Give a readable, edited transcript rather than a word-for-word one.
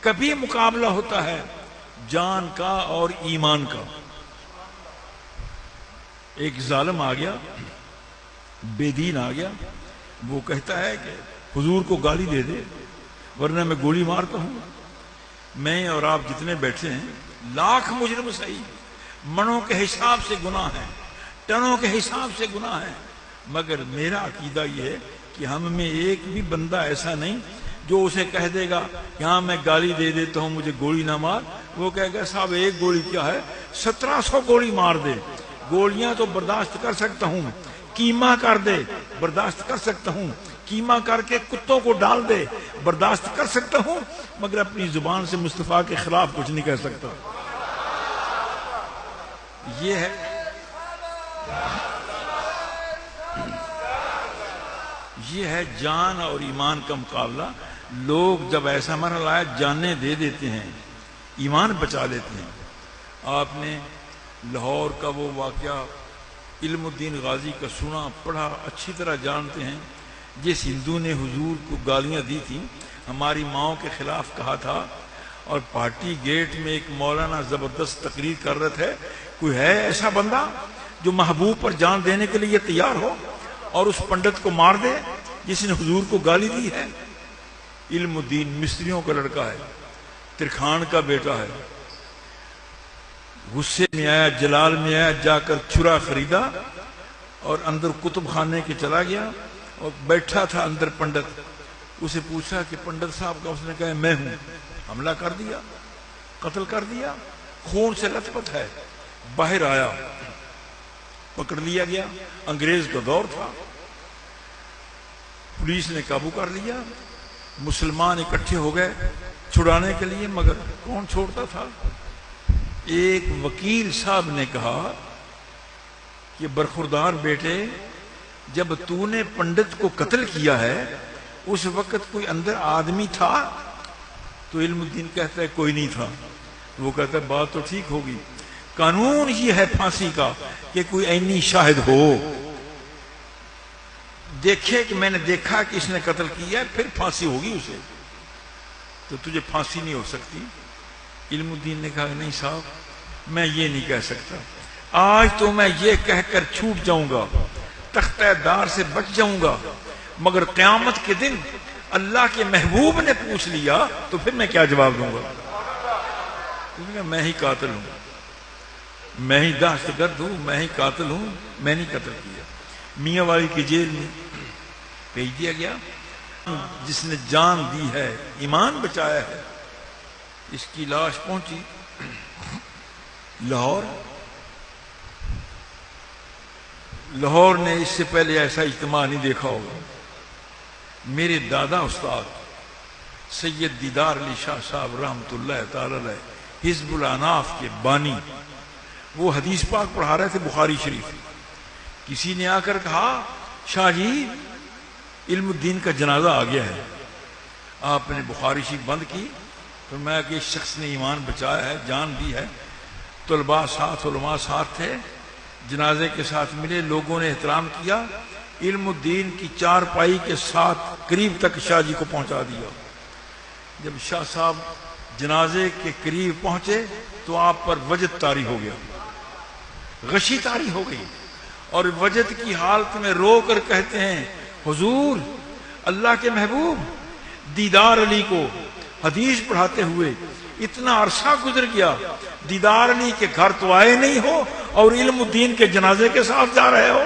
کبھی مقابلہ ہوتا ہے جان کا اور ایمان کا. ایک ظالم آ گیا، بے دین آ گیا، وہ کہتا ہے کہ حضور کو گالی دے دے ورنہ میں گولی مارتا ہوں. میں اور آپ جتنے بیٹھے ہیں لاکھ مجرم صحیح، منوں کے حساب سے گناہ ہیں، ٹنوں کے حساب سے گناہ ہیں، مگر میرا عقیدہ یہ ہے کہ ہم میں ایک بھی بندہ ایسا نہیں جو اسے کہہ دے گا کہ ہاں میں گالی دے دیتا ہوں مجھے گولی نہ مار. وہ کہے گا صاحب ایک گولی کیا ہے، 1700 گولی مار دے. گولیاں تو برداشت کر سکتا ہوں، کیما کر دے برداشت کر سکتا ہوں، کیما کر کے کتوں کو ڈال دے برداشت کر سکتا ہوں، مگر اپنی زبان سے مصطفیٰ کے خلاف کچھ نہیں کہہ سکتا. یہ ہے جان اور ایمان کا مقابلہ. لوگ جب ایسا مرحلہ آئے جانیں دے دیتے ہیں، ایمان بچا لیتے ہیں. آپ نے لاہور کا وہ واقعہ علم الدین غازی کا سنا پڑھا، اچھی طرح جانتے ہیں. جس ہندو نے حضور کو گالیاں دی تھیں، ہماری ماؤں کے خلاف کہا تھا، اور پارٹی گیٹ میں ایک مولانا زبردست تقریر کر رہے تھے، کوئی ہے ایسا بندہ جو محبوب پر جان دینے کے لیے تیار ہو اور اس پنڈت کو مار دے جس نے حضور کو گالی دی ہے؟ علم الدین مستریوں کا لڑکا ہے، ترکھان کا بیٹا ہے. غصے میں آیا، جلال میں آیا، جا کر چھرا خریدا اور اندر کتب خانے کے چلا گیا، اور بیٹھا تھا اندر پنڈت. اسے پوچھا کہ پنڈت صاحب کا، اس نے کہا میں ہوں. حملہ کر دیا، قتل کر دیا، خون سے لت پت ہے. باہر آیا، پکڑ لیا گیا. انگریز کا دور تھا، پولیس نے قابو کر لیا. مسلمان اکٹھے ہو گئے چھڑانے کے لیے، مگر کون چھوڑتا تھا؟ ایک وکیل صاحب نے کہا کہ برخوردار بیٹے، جب تو نے پنڈت کو قتل کیا ہے اس وقت کوئی اندر آدمی تھا؟ تو علم الدین کہتا ہے کوئی نہیں تھا. وہ کہتا ہے بات تو ٹھیک ہوگی، قانون یہ ہے پھانسی کا کہ کوئی عینی شاہد ہو، دیکھے کہ میں نے دیکھا کہ اس نے قتل کیا ہے، پھر پھانسی ہوگی اسے، تو تجھے پھانسی نہیں ہو سکتی. علم الدین نے کہا نہیں صاحب میں یہ نہیں کہہ سکتا، آج تو میں یہ کہہ کر چھوٹ جاؤں گا، تختہ دار سے بچ جاؤں گا، مگر قیامت کے دن اللہ کے محبوب نے پوچھ لیا تو پھر میں کیا جواب دوں گا؟ میں ہی قاتل ہوں، میں ہی دہشت گرد ہوں، میں ہی قاتل ہوں، میں نہیں قتل کیا. میاں والی کی جیل میں بھیج دیا گیا. جس نے جان دی ہے، ایمان بچایا ہے، اس کی لاش پہنچی لاہور نے اس سے پہلے ایسا اجتماع نہیں دیکھا ہوگا. میرے دادا استاد سید دیدار علی شاہ صاحب رحمۃ اللہ تعالی علیہ، حزب الاناف کے بانی، وہ حدیث پاک پڑھا رہے تھے بخاری شریف. کسی نے آ کر کہا شاہ جی علم الدین کا جنازہ آ گیا ہے. آپ نے بخاری شریف بند کی، فرمایا کہ اس شخص نے ایمان بچایا ہے، جان دی ہے. طلباء ساتھ، علماء ساتھ تھے، جنازے کے ساتھ ملے، لوگوں نے احترام کیا. علم الدین کی چارپائی کے ساتھ قریب تک شاہ جی کو پہنچا دیا. جب شاہ صاحب جنازے کے قریب پہنچے تو آپ پر وجد طاری ہو گیا، غشی طاری ہو گئی، اور وجد کی حالت میں رو کر کہتے ہیں حضور اللہ کے محبوب دیدار علی کو حدیث پڑھاتے ہوئے اتنا عرصہ گزر گیا، دیدار علی کے گھر تو آئے نہیں ہو اور علم الدین کے جنازے کے ساتھ جا رہے ہو.